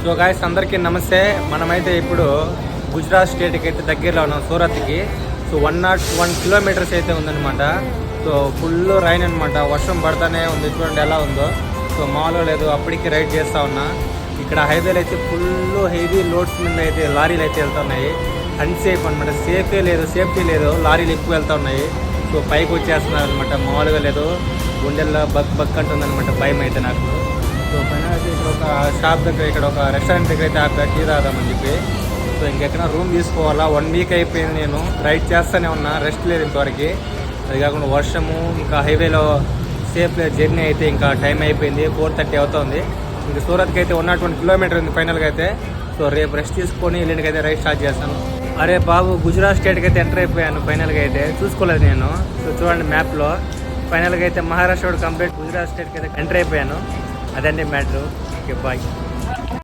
So guys అందరికీ నమస్తే. మనమైతే ఇప్పుడు గుజరాత్ స్టేట్కి అయితే దగ్గరలో ఉన్నాం, సూరత్కి. సో 101 కిలోమీటర్స్ అయితే ఉందన్నమాట. సో ఫుల్ రైన్ అనమాట, వర్షం పడతానే ఉంది. చూడండి ఎలా ఉందో. సో మామూలుగా లేదు, అప్పటికి రైడ్ చేస్తూ ఉన్నా. ఇక్కడ హైవేలు అయితే ఫుల్ హెవీ లోడ్స్ మీద అయితే లారీలు అయితే వెళ్తున్నాయి. అన్సేఫ్ అనమాట, సేఫ్టీ లేదు, లారీలు ఎక్కువ వెళ్తూ ఉన్నాయి. సో పైకి వచ్చేస్తున్నారు అనమాట, మామూలుగా లేదు. గుండెల్లో బక్ అంటుందన్నమాట, భయం అయితే నాకు. సో పైన అయితే ఇక్కడ ఒక షాప్ దగ్గర, ఇక్కడ ఒక రెస్టారెంట్ దగ్గర అయితే ఆపా టీ తాగుదామని చెప్పి. సో ఇంకెక్కడ రూమ్ తీసుకోవాలా. 1 వీక్ అయిపోయింది, నేను రైడ్ చేస్తూనే ఉన్నా, రెస్ట్ లేదు ఇంతవరకు. అది కాకుండా వర్షము, ఇంకా హైవేలో సేఫ్ జర్నీ అయితే ఇంకా టైం అయిపోయింది, 4:30 అవుతుంది. ఇంకా సూరత్కి అయితే 101 కిలోమీటర్ ఉంది ఫైనల్గా అయితే. సో రేపు రెస్ట్ తీసుకొని ఎల్లుండికి అయితే రైడ్ స్టార్ట్ చేస్తాను. అరే బాబు, గుజరాత్ స్టేట్కి అయితే ఎంటర్ అయిపోయాను ఫైనల్గా అయితే. చూసుకోలేదు నేను. సో చూడండి మ్యాప్లో, ఫైనల్గా అయితే మహారాష్ట్ర కంప్లీట్ గుజరాత్ స్టేట్కి అయితే ఎంటర్ అయిపోయాను. అదండి మ్యాటర్. Okay, bye.